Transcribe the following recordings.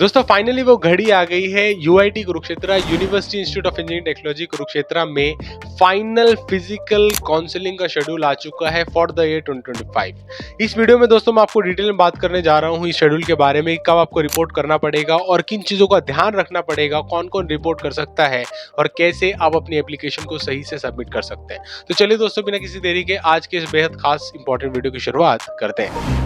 दोस्तों फाइनली वो घड़ी आ गई है। UIT Kurukshetra university institute of engineering technology Kurukshetra में फाइनल फिजिकल काउंसलिंग का शेड्यूल आ चुका है फॉर द ईयर 2025। इस वीडियो में दोस्तों मैं आपको डिटेल में बात करने जा रहा हूँ इस शेड्यूल के बारे में, कब आपको रिपोर्ट करना पड़ेगा और किन चीज़ों का ध्यान रखना पड़ेगा, कौन कौन रिपोर्ट कर सकता है और कैसे आप अपनी एप्लीकेशन को सही से सबमिट कर सकते हैं। तो चलिए दोस्तों बिना किसी देरी के आज के इस बेहद खास इंपॉर्टेंट वीडियो की शुरुआत करते हैं।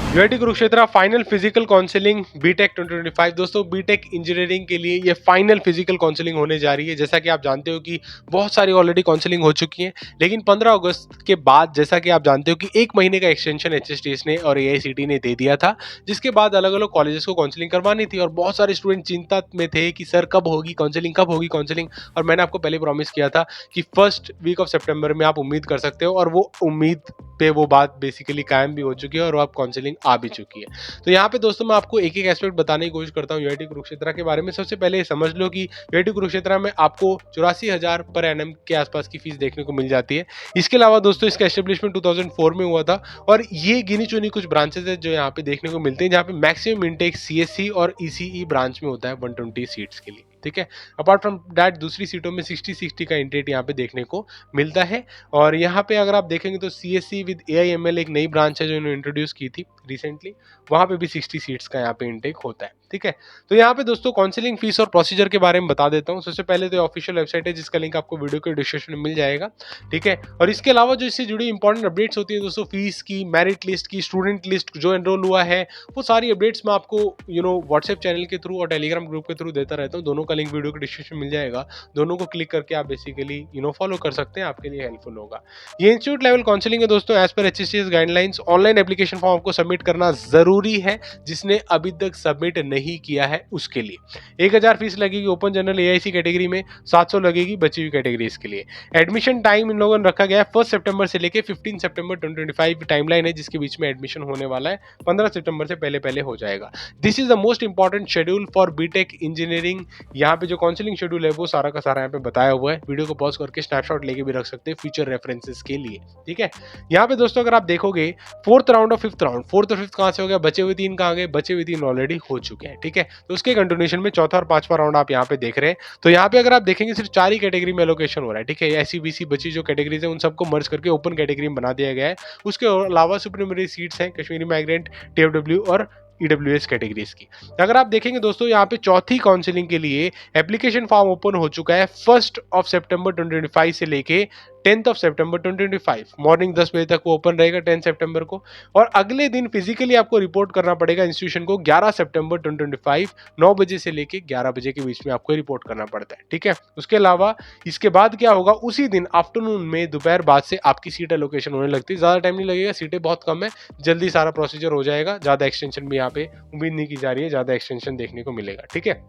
UIT Kurukshetra final physical counselling BTech 2025। दोस्तों बीटेक इंजीनियरिंग के लिए ये फाइनल फिजिकल काउंसलिंग होने जा रही है। जैसा कि आप जानते हो कि बहुत सारी ऑलरेडी काउंसलिंग हो चुकी है, लेकिन 15 अगस्त के बाद जैसा कि आप जानते हो कि एक महीने का एक्सटेंशन एचएसटीएस ने और एआईसीटी ने दे दिया था, जिसके बाद अलग अलग कॉलेजेस को काउंसलिंग करवानी थी और बहुत सारे स्टूडेंट चिंता में थे कि सर कब होगी काउंसलिंग, कब होगी काउंसलिंग। और मैंने आपको पहले प्रॉमिस किया था कि फर्स्ट वीक ऑफ सितंबर में आप उम्मीद कर सकते हो, और वो उम्मीद पे वो बात बेसिकली कायम भी हो चुकी है और अब काउंसलिंग आ भी चुकी है। तो यहाँ पे दोस्तों मैं आपको एक एक एस्पेक्ट बताने की कोशिश करता हूँ यूआईटी कुरुक्षेत्र के बारे में। सबसे पहले समझ लो कि यूआईटी कुरुक्षेत्र में आपको 84,000 पर एनएम के आसपास की फीस देखने को मिल जाती है। इसके अलावा दोस्तों इसका एस्टेब्लिशमेंट 2004 में हुआ था और ये गिनी चुनी कुछ ब्रांचेस है जो यहाँ पे देखने को मिलते हैं, जहाँ पे मैक्सिमम इंटेक सीएससी और ईसीई ब्रांच में होता है 120 सीट्स के लिए। ठीक है, अपार्ट फ्रॉम दैट दूसरी सीटों में 60-60 का इंटेक यहाँ पे देखने को मिलता है। और यहाँ पे अगर आप देखेंगे तो सीएससी विद एआईएमएल एक नई ब्रांच है जो इन्होंने इंट्रोड्यूस की थी रिसेंटली, वहाँ पे भी 60 सीट्स का यहाँ पे इंटेक होता है। ठीक है, तो यहाँ पे दोस्तों काउंसलिंग फीस और प्रोसीजर के बारे में बता देता हूँ। सबसे पहले तो ऑफिशियल वेबसाइट है जिसका लिंक आपको वीडियो के डिस्क्रिप्शन में मिल जाएगा। ठीक है, और इसके अलावा जो इससे जुड़ी इंपॉर्टेंट अपडेट्स होती है दोस्तों, फीस की, मेरिट लिस्ट की, स्टूडेंट लिस्ट जो एनरोल हुआ है, वो सारी अपडेट्स मैं आपको व्हाट्सएप चैनल के थ्रू और टेलीग्राम ग्रुप के थ्रू देता रहता हूँ। दोनों का लिंक वीडियो के डिस्क्रिप्शन में मिल जाएगा। दोनों को क्लिक करके आप बेसिकली फॉलो कर सकते हैं, आपके लिए हेल्पफुल होगा। ये इंस्टीट्यूट लेवल काउंसलिंग है दोस्तों, as per HSTS guidelines. Online application form आपको सबमिट करना जरूरी है, जिसने अभी तक सबमिट नहीं किया है उसके लिए 1000 फीस लगेगी ओपन जनरल एआईसी कैटेगरी में, 700 लगेगी बची हुई कैटेगरीज के लिए। एडमिशन टाइम इन लोगों ने रखा गया है 1 सितंबर से लेके 15 सितंबर 2025 टाइमलाइन है, जिसके बीच में एडमिशन होने वाला है। 15 सितंबर से पहले पहले हो जाएगा। This is the most important schedule for BTech engineering. यहाँ पे जो काउंसलिंग शेड्यूल है वो सारा का सारा यहाँ पे बताया हुआ है। वीडियो को पॉज करके स्नैपशॉट लेके भी रख सकते हैं फ्यूचर रेफरेंसेस के लिए। ठीक है, यहाँ पे दोस्तों अगर आप देखोगे फोर्थ राउंड और फिफ्थ राउंड, फोर्थ और फिफ्थ कहां से हो गया, बचे हुए 3 कहां गए, बचे हुए 3 ऑलरेडी हो चुके हैं। ठीक है, तो उसके कंटिन्यूएशन में चौथा और पांचवा राउंड आप यहाँ पे देख रहे हैं। तो यहाँ पे अगर आप देखेंगे सिर्फ 4 ही कैटेगरी में एलोकेशन हो रहा है। ठीक है, एससी बीसी बची जो कैटेगरीज है उन सबको मर्ज करके ओपन कैटेगरी में बना दिया गया है। उसके अलावा सुप्रीमरी सीट्स हैं कश्मीरी माइग्रेंट, टीएफडब्ल्यू और ईडब्ल्यूएस कैटेगरीज की। अगर आप देखेंगे दोस्तों यहाँ पे चौथी काउंसलिंग के लिए एप्लीकेशन फॉर्म ओपन हो चुका है 1 सितंबर 2025 से लेके 10 सितंबर 2025 मॉर्निंग 10 बजे तक वो ओपन रहेगा 10 सितंबर को। और अगले दिन फिजिकली आपको रिपोर्ट करना पड़ेगा इंस्टीट्यूशन को 11 सितंबर 2025 9 बजे से लेके 11 बजे के बीच में आपको रिपोर्ट करना पड़ता है। ठीक है, उसके अलावा इसके बाद क्या होगा, उसी दिन आफ्टरनून में दोपहर बाद से आपकी सीट एलोकेशन होने लगती है। ज़्यादा टाइम नहीं लगेगा, सीटें बहुत कम है, जल्दी सारा प्रोसीजर हो जाएगा। ज़्यादा एक्सटेंशन भी यहाँ पे उम्मीद नहीं की जा रही है, ज़्यादा एक्सटेंशन देखने को मिलेगा। ठीक है,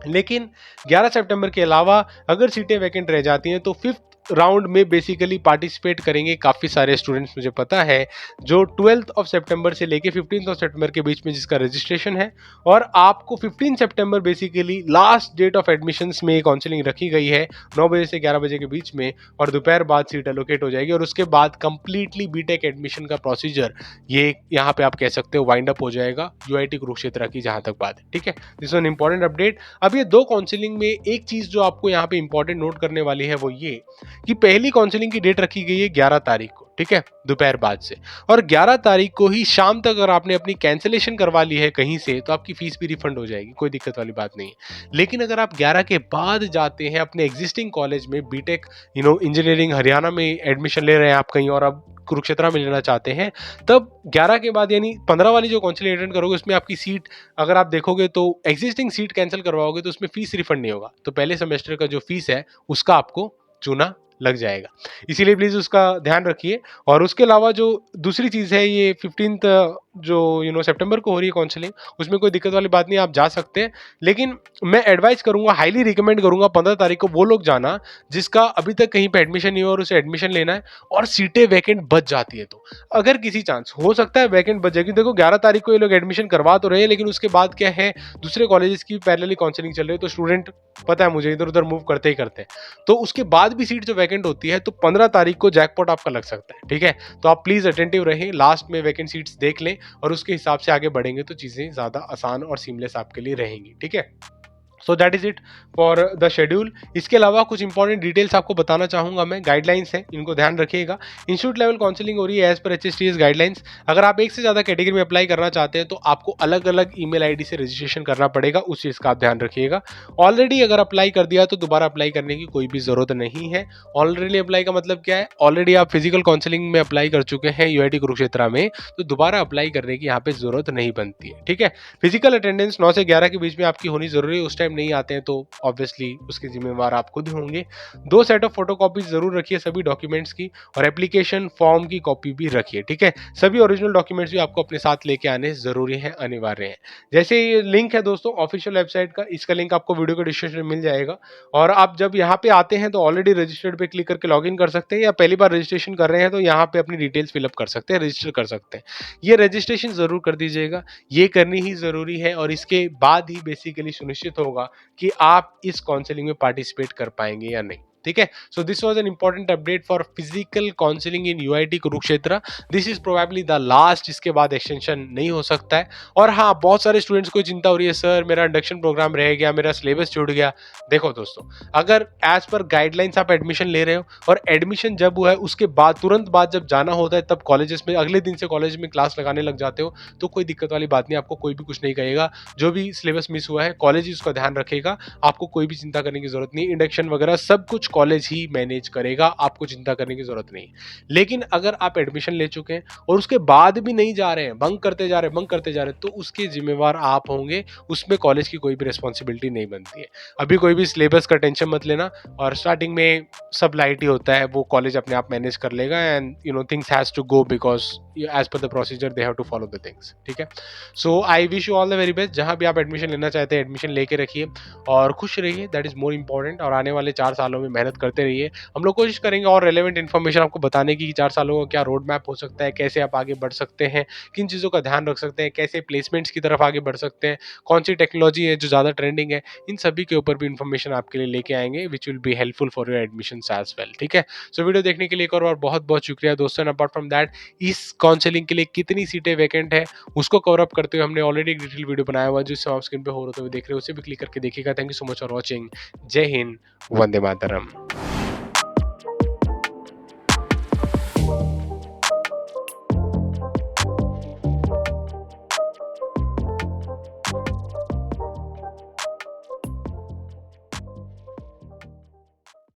लेकिन 11 सितंबर के अलावा अगर सीटें वैकेंट रह जाती हैं तो फिफ्थ राउंड में बेसिकली पार्टिसिपेट करेंगे काफ़ी सारे स्टूडेंट्स, मुझे पता है, जो 12 सितंबर से लेके 15 सितंबर के बीच में जिसका रजिस्ट्रेशन है। और आपको 15 सितंबर basically last date of admissions में काउंसलिंग रखी गई है 9 बजे से 11 बजे के बीच में, और दोपहर बाद सीट एलोकेट हो जाएगी और उसके बाद कंप्लीटली बीटेक एडमिशन का प्रोसीजर ये यहाँ पे आप कह सकते हो वाइंड अप हो जाएगा यूआईटी कुरुक्षेत्र की जहाँ तक बात है। ठीक है, दिस वन इंपॉर्टेंट अपडेट। अब ये 2 काउंसलिंग में एक चीज़ जो आपको यहाँ पे इंपॉर्टेंट नोट करने वाली है वो ये कि पहली काउंसलिंग की डेट रखी गई है 11 तारीख को। ठीक है, दोपहर बाद से, और 11 तारीख को ही शाम तक अगर आपने अपनी कैंसिलेशन करवा ली है कहीं से तो आपकी फीस भी रिफंड हो जाएगी, कोई दिक्कत वाली बात नहीं है। लेकिन अगर आप 11 के बाद जाते हैं अपने एग्जिस्टिंग कॉलेज में बीटेक इंजीनियरिंग हरियाणा में एडमिशन ले रहे हैं आप कहीं और अब कुरुक्षेत्र में लेना चाहते हैं, तब 11 के बाद यानी 15 वाली जो काउंसलिंग अटेंड करोगे उसमें आपकी सीट अगर आप देखोगे तो एग्जिस्टिंग सीट कैंसिल करवाओगे तो उसमें फीस रिफंड नहीं होगा। तो पहले सेमेस्टर का जो फीस है उसका आपको चूना लग जाएगा, इसीलिए प्लीज उसका ध्यान रखिए। और उसके अलावा जो दूसरी चीज है, ये 15 जो सितंबर को हो रही है काउंसलिंग, उसमें कोई दिक्कत वाली बात नहीं, आप जा सकते हैं। लेकिन मैं एडवाइस करूंगा, हाईली रिकमेंड करूंगा 15 तारीख को वो लोग जाना जिसका अभी तक कहीं पे एडमिशन नहीं हुआ और उसे एडमिशन लेना है और सीटें वैकेंट बच जाती है। तो अगर किसी चांस हो सकता है वैकेंट बच जाएगी, देखो 11 तारीख को ये लोग एडमिशन करवा तो रहे हैं, लेकिन उसके बाद क्या है, दूसरे कॉलेजेस की पैरेलली काउंसलिंग चल रही है, तो स्टूडेंट पता है मुझे इधर उधर मूव करते ही करते हैं, तो उसके बाद भी सीट जो वैकेंट होती है तो 15 तारीख को जैकपॉट आपका लग सकता है। ठीक है, तो आप प्लीज अटेंटिव रहें, लास्ट में वैकेंट सीट्स देख लें और उसके हिसाब से आगे बढ़ेंगे तो चीजें ज्यादा आसान और सीमलेस आपके लिए रहेंगी। ठीक है, so that is it for the schedule. इसके अलावा कुछ इंपॉर्टेंट डिटेल्स आपको बताना चाहूंगा मैं, गाइडलाइंस हैं, इनको ध्यान रखिएगा। इंस्टीट्यूट लेवल काउंसलिंग हो रही है एज पर HSTS गाइडलाइंस। अगर आप एक से ज्यादा कैटेगरी में अप्लाई करना चाहते हैं तो आपको अलग अलग ईमेल आईडी से रजिस्ट्रेशन करना पड़ेगा, उस चीज का आप ध्यान रखिएगा। ऑलरेडी अगर अप्लाई कर दिया तो दोबारा अप्लाई करने की कोई भी जरूरत नहीं है। ऑलरेडी अप्लाई का मतलब क्या है, ऑलरेडी आप फिजिकल काउंसलिंग में अप्लाई कर चुके हैं UIT कुरुक्षेत्र में, तो दोबारा अप्लाई करने की यहाँ पे जरूरत नहीं बनती है। ठीक है, फिजिकल अटेंडेंस 9 से 11 के बीच में आपकी होनी जरूरी है, उस टाइम नहीं आते हैं तो ऑब्वियसली उसके जिम्मेवार आप खुद होंगे। 2 सेट ऑफ फोटोकॉपीज जरूर रखिए सभी डॉक्यूमेंट्स की, और एप्लीकेशन फॉर्म की कॉपी भी रखिए। ठीक है, सभी ओरिजिनल डॉक्यूमेंट्स भी आपको अपने साथ लेके आने जरूरी है, अनिवार्य है। जैसे ये लिंक है दोस्तों ऑफिशियल वेबसाइट का, इसका लिंक आपको वीडियो के डिस्क्रिप्शन में मिल जाएगा, और आप जब यहाँ पे आते हैं तो ऑलरेडी रजिस्टर्ड पे क्लिक करके लॉग इन कर सकते हैं, या पहली बार रजिस्ट्रेशन कर रहे हैं तो यहाँ पे अपनी डिटेल्स फिलअप कर सकते हैं, रजिस्टर कर सकते हैं। ये रजिस्ट्रेशन जरूर कर दीजिएगा, ये करनी ही जरूरी है, और इसके बाद ही बेसिकली सुनिश्चित होगा कि आप इस काउंसलिंग में पार्टिसिपेट कर पाएंगे या नहीं। ठीक है, so this was an important update for physical counselling in UIT Kurukshetra. This is probably the last, इसके बाद एक्सटेंशन नहीं हो सकता है। और हाँ, बहुत सारे स्टूडेंट्स को चिंता हो रही है, सर मेरा इंडक्शन प्रोग्राम रह गया, मेरा सिलेबस छूट गया। देखो दोस्तों, अगर एज पर गाइडलाइंस आप एडमिशन ले रहे हो और एडमिशन जब हुआ है उसके बाद तुरंत बाद जब जाना होता है तब कॉलेजेस में अगले दिन से कॉलेज में क्लास लगाने लग जाते हो, तो कोई दिक्कत वाली बात नहीं, आपको कोई भी कुछ नहीं कहेगा। जो भी सिलेबस मिस हुआ है कॉलेज ही उसका ध्यान रखेगा, आपको कोई भी चिंता करने की जरूरत नहीं। इंडक्शन वगैरह सब कुछ कॉलेज ही मैनेज करेगा, आपको चिंता करने की जरूरत नहीं। लेकिन अगर आप एडमिशन ले चुके हैं और उसके बाद भी नहीं जा रहे हैं, बंक करते जा रहे हैं, बंक करते जा रहे हैं, तो उसके जिम्मेवार आप होंगे, उसमें कॉलेज की कोई भी रिस्पॉन्सिबिलिटी नहीं बनती है। अभी कोई भी सिलेबस का टेंशन मत लेना, और स्टार्टिंग में सब लाइट ही होता है, वो कॉलेज अपने आप मैनेज कर लेगा, and things has to go because as per the procedure they have to follow the things. ठीक है, so I wish you all the very best. जहां भी आप एडमिशन लेना चाहते हैं एडमिशन लेके रखिए और खुश रहिए, दैट इज मोर इंपॉर्टेंट। और आने वाले 4 सालों में मेहनत करते रहिए। हम लोग कोशिश करेंगे और रेलेवेंट इन्फॉर्मेशन आपको बताने की कि 4 सालों का क्या रोड मैप हो सकता है, कैसे आप आगे बढ़ सकते हैं, किन चीज़ों का ध्यान रख सकते हैं, कैसे प्लेसमेंट्स की तरफ आगे बढ़ सकते हैं, कौन सी टेक्नोलॉजी है जो ज़्यादा ट्रेंडिंग है, इन सभी के ऊपर भी इन्फॉर्मेशन आपके लिए लेके आएंगे which will be helpful for your admission as well. ठीक है, सो वीडियो देखने के लिए एक और बार बहुत बहुत शुक्रिया दोस्तों। अपार्ट फ्रॉम दैट, इस काउंसलिंग के लिए कितनी सीटें वैकेंट है उसको कवर अप करते हुए हमने ऑलरेडी एक डिटेल वीडियो बनाया हुआ है, जिससे आप स्क्रीन पे हो रहे हो देख रहे हो, उसे भी क्लिक करके देखिएगा। Thank you so much for watching. जय हिंद, वंदे मातरम।